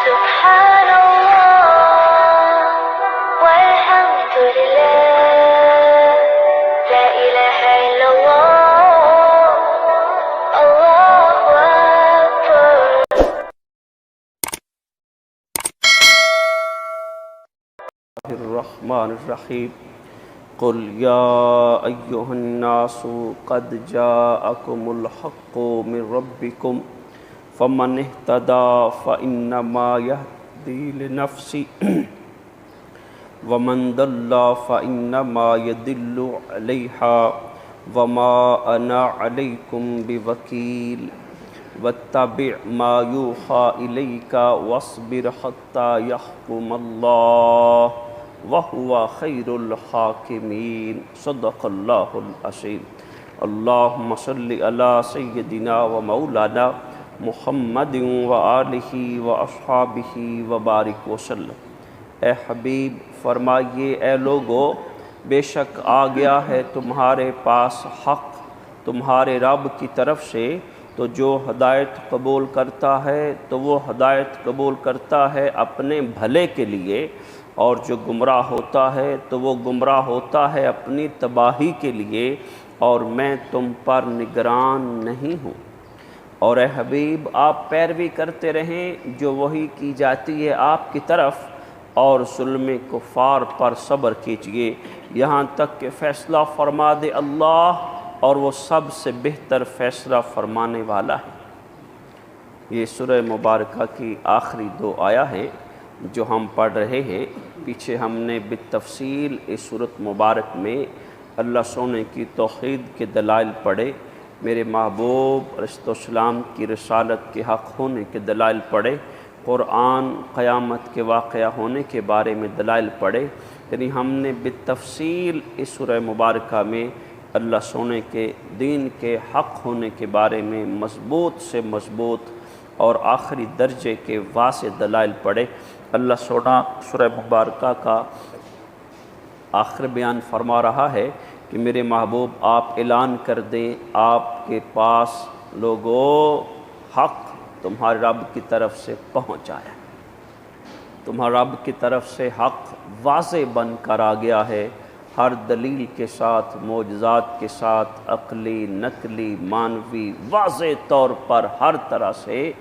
سبحان الله والحمد لله لا إله إلا الله الله أكبر. الرحمن الرحیم قل یا ایہا الناس قد جاءکم الحق من ربکم فمن اہتدى فإنما یہدی لنفسہ ومن ضل فإنما یضل علیہا وما انا علیکم بوکیل واتبع ما یوحى الیک واصبر حتی یحکم اللہ وَهُوَ خَيْرُ الْحَاكِمِينَ. صدق اللہ العظیم. اللہم صلی علی سیدنا و مولانا محمد وآلہ واصحابہ وبارک وسلم. اے حبیب فرمائیے اے لوگو، بے شک آ گیا ہے تمہارے پاس حق تمہارے رب کی طرف سے، تو جو ہدایت قبول کرتا ہے تو وہ ہدایت قبول کرتا ہے اپنے بھلے کے لیے، اور جو گمراہ ہوتا ہے تو وہ گمراہ ہوتا ہے اپنی تباہی کے لیے، اور میں تم پر نگران نہیں ہوں. اور اے حبیب آپ پیروی کرتے رہیں جو وحی کی جاتی ہے آپ کی طرف، اور ظلم کفار پر صبر کیجئے یہاں تک کہ فیصلہ فرما دے اللہ، اور وہ سب سے بہتر فیصلہ فرمانے والا ہے. یہ سورہ مبارکہ کی آخری دو آیات ہیں جو ہم پڑھ رہے ہیں. پیچھے ہم نے بالتفصیل اس سورت مبارک میں اللہ سونے کی توحید کے دلائل پڑھے، میرے محبوب علیہ السلام کی رسالت کے حق ہونے کے دلائل پڑھے، قرآن قیامت کے واقعہ ہونے کے بارے میں دلائل پڑھے. یعنی ہم نے بالتفصیل اس سورہ مبارکہ میں اللہ سونے کے دین کے حق ہونے کے بارے میں مضبوط سے مضبوط اور آخری درجے کے واضح دلائل پڑھے. اللہ سونا سورہ مبارکہ کا آخر بیان فرما رہا ہے کہ میرے محبوب آپ اعلان کر دیں آپ کے پاس لوگو حق تمہارے رب کی طرف سے پہنچ آیا، تمہارے رب کی طرف سے حق واضح بن کر آ گیا ہے، ہر دلیل کے ساتھ، معجزات کے ساتھ، عقلی، نقلی، معنوی، واضح طور پر ہر طرح سے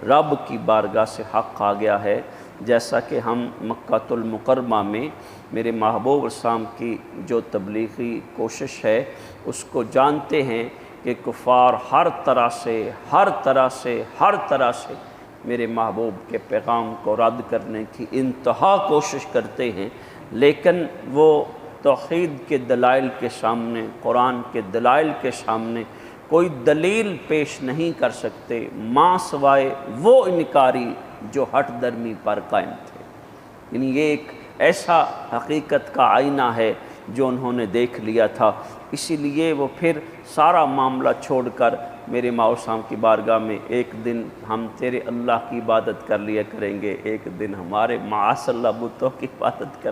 رب کی بارگاہ سے حق آ گیا ہے. جیسا کہ ہم مکہ المکرمہ میں میرے محبوب اسلام کی جو تبلیغی کوشش ہے اس کو جانتے ہیں کہ کفار ہر طرح سے میرے محبوب کے پیغام کو رد کرنے کی انتہا کوشش کرتے ہیں، لیکن وہ توحید کے دلائل کے سامنے، قرآن کے دلائل کے سامنے کوئی دلیل پیش نہیں کر سکتے ماں سوائے وہ انکاری جو ہٹ درمی پر قائم تھے. یعنی یہ ایک ایسا حقیقت کا آئینہ ہے جو انہوں نے دیکھ لیا تھا، اسی لیے وہ پھر سارا معاملہ چھوڑ کر میرے مولا کی بارگاہ میں ایک دن ہم تیرے اللہ کی عبادت کر لیا کریں گے، ایک دن ہمارے معاذ اللہ بتوں کی عبادت کر،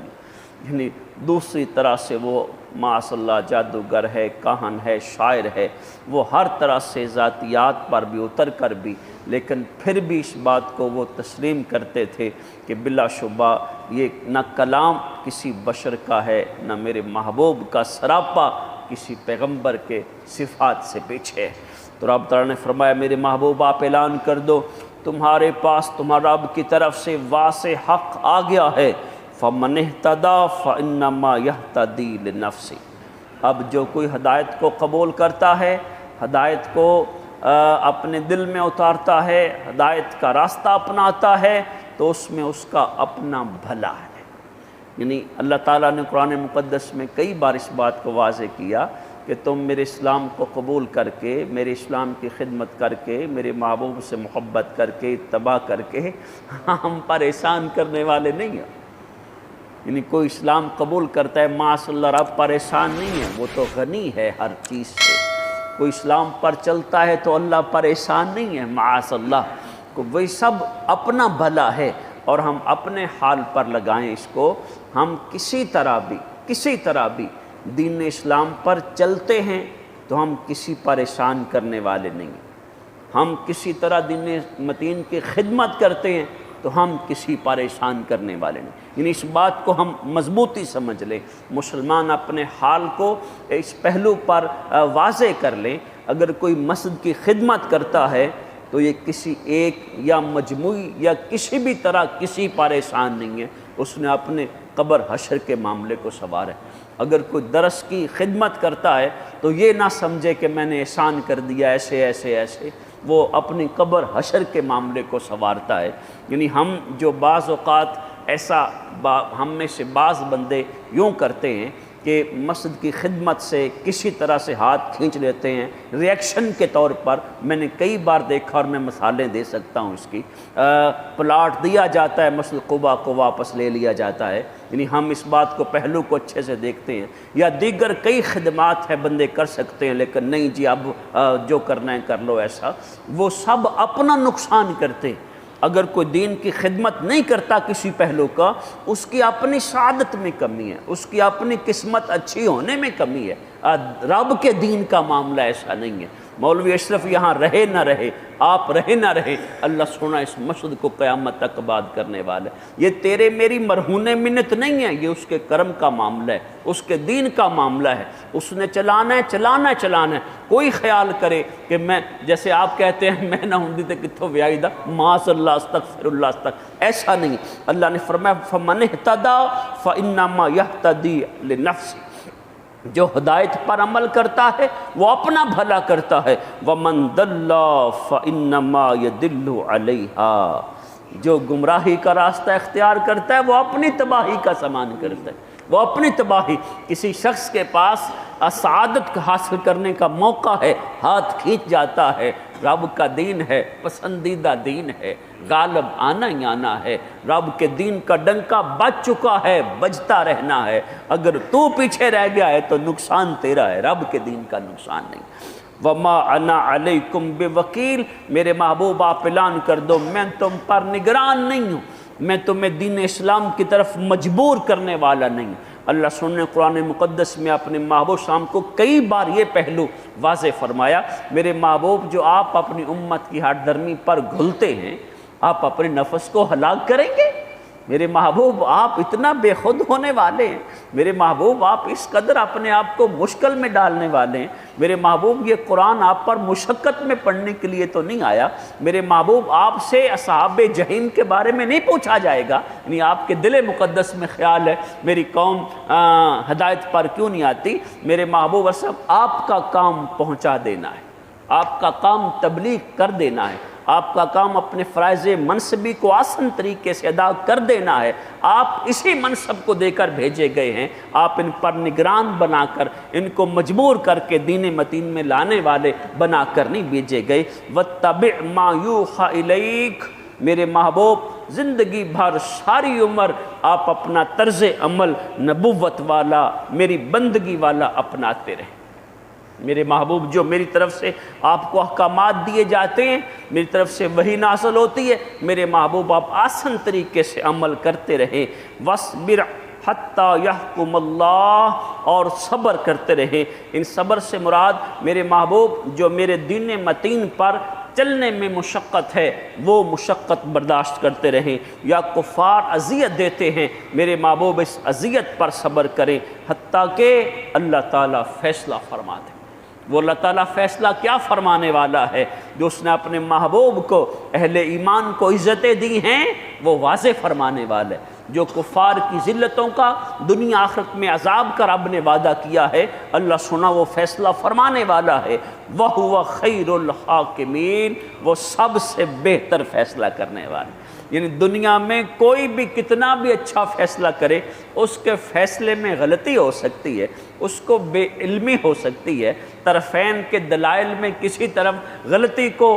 یعنی دوسری طرح سے وہ معاذ اللہ جادوگر ہے، کاہن ہے، شاعر ہے، وہ ہر طرح سے ذاتیات پر بھی اتر کر بھی، لیکن پھر بھی اس بات کو وہ تسلیم کرتے تھے کہ بلا شبہ یہ نہ کلام کسی بشر کا ہے، نہ میرے محبوب کا سراپا کسی پیغمبر کے صفات سے پیچھے ہے. تو رب تعالیٰ نے فرمایا میرے محبوب آپ اعلان کر دو تمہارے پاس تمہارا رب کی طرف سے واضح حق آ گیا ہے. فَمَنِ اهْتَدَى فَإِنَّمَا يَهْتَدِي لِنَفْسِهِ. اب جو کوئی ہدایت کو قبول کرتا ہے، ہدایت کو اپنے دل میں اتارتا ہے، ہدایت کا راستہ اپناتا ہے، تو اس میں اس کا اپنا بھلا ہے. یعنی اللہ تعالیٰ نے قرآن مقدس میں کئی بار اس بات کو واضح کیا کہ تم میرے اسلام کو قبول کر کے، میرے اسلام کی خدمت کر کے، میرے محبوب سے محبت کر کے، اتباع کر کے ہم پر احسان کرنے والے نہیں ہیں. یعنی کوئی اسلام قبول کرتا ہے معاذ اللہ رب پر احسان نہیں ہے، وہ تو غنی ہے ہر چیز سے. کوئی اسلام پر چلتا ہے تو اللہ پر احسان نہیں ہے معاذ اللہ، وہی سب اپنا بھلا ہے. اور ہم اپنے حال پر لگائیں اس کو، ہم کسی طرح بھی دین اسلام پر چلتے ہیں تو ہم کسی پر احسان کرنے والے نہیں ہیں. ہم کسی طرح دین متین کی خدمت کرتے ہیں تو ہم کسی پریشان کرنے والے نہیں۔ یعنی اس بات کو ہم مضبوطی سمجھ لیں، مسلمان اپنے حال کو اس پہلو پر واضح کر لیں، اگر کوئی مسجد کی خدمت کرتا ہے تو یہ کسی ایک یا مجموعی یا کسی بھی طرح کسی پریشان نہیں ہے، اس نے اپنے قبر حشر کے معاملے کو سنوارا ہے۔ اگر کوئی درس کی خدمت کرتا ہے تو یہ نہ سمجھے کہ میں نے احسان کر دیا ایسے ایسے ایسے، وہ اپنی قبر حشر کے معاملے کو سنوارتا ہے۔ یعنی ہم جو بعض اوقات ایسا ہم میں سے بعض بندے یوں کرتے ہیں کہ مسجد کی خدمت سے کسی طرح سے ہاتھ کھینچ لیتے ہیں ریئیکشن کے طور پر۔ میں نے کئی بار دیکھا اور میں مثالیں دے سکتا ہوں اس کی، پلاٹ دیا جاتا ہے مسجد قباء کو واپس لے لیا جاتا ہے، یعنی ہم اس بات کو پہلو کو اچھے سے دیکھتے ہیں، یا دیگر کئی خدمات ہیں بندے کر سکتے ہیں لیکن نہیں جی اب جو کرنا ہے کر لو ایسا، وہ سب اپنا نقصان کرتے ہیں۔ اگر کوئی دین کی خدمت نہیں کرتا کسی پہلو کا، اس کی اپنی سعادت میں کمی ہے، اس کی اپنی قسمت اچھی ہونے میں کمی ہے۔ رب کے دین کا معاملہ ایسا نہیں ہے۔ مولوی اشرف یہاں رہے نہ رہے، آپ رہے نہ رہے، اللہ سونا اس مسجد کو قیامت تک آباد کرنے والا ہے۔ یہ تیرے میری مرہون منت نہیں ہے، یہ اس کے کرم کا معاملہ ہے، اس کے دین کا معاملہ ہے، اس نے چلانا ہے چلانا ہے چلانا ہے۔ کوئی خیال کرے کہ میں جیسے آپ کہتے ہیں میں نہ ہوں تے کتوں ویائی دا معاذ اللہ استغفر اللہ استغفر، ایسا نہیں۔ اللہ نے فرمایا فمن اہتدی فانما یہتدی لنفسہ، جو ہدایت پر عمل کرتا ہے وہ اپنا بھلا کرتا ہے، وَمَن ضَلَّ فَإِنَّمَا يَضِلُّ عَلَيْهَا، جو گمراہی کا راستہ اختیار کرتا ہے وہ اپنی تباہی کا سامان کرتا ہے، وہ اپنی تباہی۔ کسی شخص کے پاس سعادت حاصل کرنے کا موقع ہے، ہاتھ کھینچ جاتا ہے، رب کا دین ہے، پسندیدہ دین ہے، غالب آنا ہی آنا ہے، رب کے دین کا ڈنکا بج چکا ہے، بجتا رہنا ہے۔ اگر تو پیچھے رہ گیا ہے تو نقصان تیرا ہے، رب کے دین کا نقصان نہیں۔ وما انا علیکم بوکیل، میرے محبوب آپ اعلان کر دو میں تم پر نگران نہیں ہوں، میں تمہیں دین اسلام کی طرف مجبور کرنے والا نہیں ہوں۔ اللہ سننے قرآن مقدس میں اپنے محبوب شام کو کئی بار یہ پہلو واضح فرمایا، میرے محبوب جو آپ اپنی امت کی ہٹ درمی پر گھلتے ہیں، آپ اپنے نفس کو ہلاک کریں گے؟ میرے محبوب آپ اتنا بے خود ہونے والے ہیں، میرے محبوب آپ اس قدر اپنے آپ کو مشکل میں ڈالنے والے ہیں، میرے محبوب یہ قرآن آپ پر مشقت میں پڑھنے کے لیے تو نہیں آیا، میرے محبوب آپ سے اصحاب جحیم کے بارے میں نہیں پوچھا جائے گا، یعنی آپ کے دل مقدس میں خیال ہے میری قوم ہدایت پر کیوں نہیں آتی؟ میرے محبوب صاحب آپ کا کام پہنچا دینا ہے، آپ کا کام تبلیغ کر دینا ہے، آپ کا کام اپنے فرائض منصبی کو آسان طریقے سے ادا کر دینا ہے۔ آپ اسی منصب کو دے کر بھیجے گئے ہیں، آپ ان پر نگران بنا کر ان کو مجبور کر کے دین متین میں لانے والے بنا کر نہیں بھیجے گئے۔ وَاتَّبِعْ مَا يُوحَى إِلَيْكَ، میرے محبوب زندگی بھر ساری عمر آپ اپنا طرز عمل نبوت والا میری بندگی والا اپناتے رہیں۔ میرے محبوب جو میری طرف سے آپ کو احکامات دیے جاتے ہیں، میری طرف سے وحی نازل ہوتی ہے، میرے محبوب آپ آسان طریقے سے عمل کرتے رہیں۔ وَاصْبِرْ حَتَّى يَحْكُمَ اللَّهُ، اور صبر کرتے رہیں۔ ان صبر سے مراد میرے محبوب جو میرے دین متین پر چلنے میں مشقت ہے وہ مشقت برداشت کرتے رہیں، یا کفار اذیت دیتے ہیں میرے محبوب اس اذیت پر صبر کریں حتیٰ کہ اللہ تعالیٰ فیصلہ فرما دے۔ وہ اللہ تعالیٰ فیصلہ کیا فرمانے والا ہے؟ جو اس نے اپنے محبوب کو اہل ایمان کو عزتیں دی ہیں وہ واضح فرمانے والا ہے۔ جو کفار کی ذلتوں کا دنیا آخرت میں عذاب کا رب نے وعدہ کیا ہے، اللہ سنا وہ فیصلہ فرمانے والا ہے۔ وَهُوَ خَيْرُ الْحَاكِمِينَ، وہ سب سے بہتر فیصلہ کرنے والا ہے۔ یعنی دنیا میں کوئی بھی کتنا بھی اچھا فیصلہ کرے، اس کے فیصلے میں غلطی ہو سکتی ہے، اس کو بے علمی ہو سکتی ہے، طرفین کے دلائل میں کسی طرف غلطی کو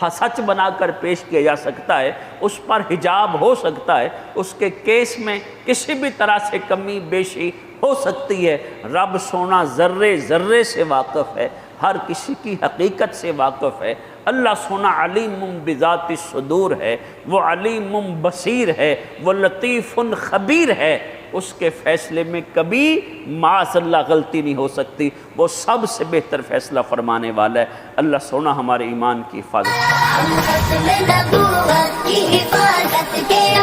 سچ بنا کر پیش کیا جا سکتا ہے، اس پر حجاب ہو سکتا ہے، اس کے کیس میں کسی بھی طرح سے کمی بیشی ہو سکتی ہے۔ رب سونا ذرے ذرے سے واقف ہے، ہر کسی کی حقیقت سے واقف ہے۔ اللہ سونا علیم بذات الصدور ہے، وہ علیم بصیر ہے، وہ لطیف خبیر ہے۔ اس کے فیصلے میں کبھی معاذ اللہ غلطی نہیں ہو سکتی، وہ سب سے بہتر فیصلہ فرمانے والا ہے۔ اللہ سونا ہمارے ایمان کی حفاظت کرے۔ نبوت کی حفاظت کے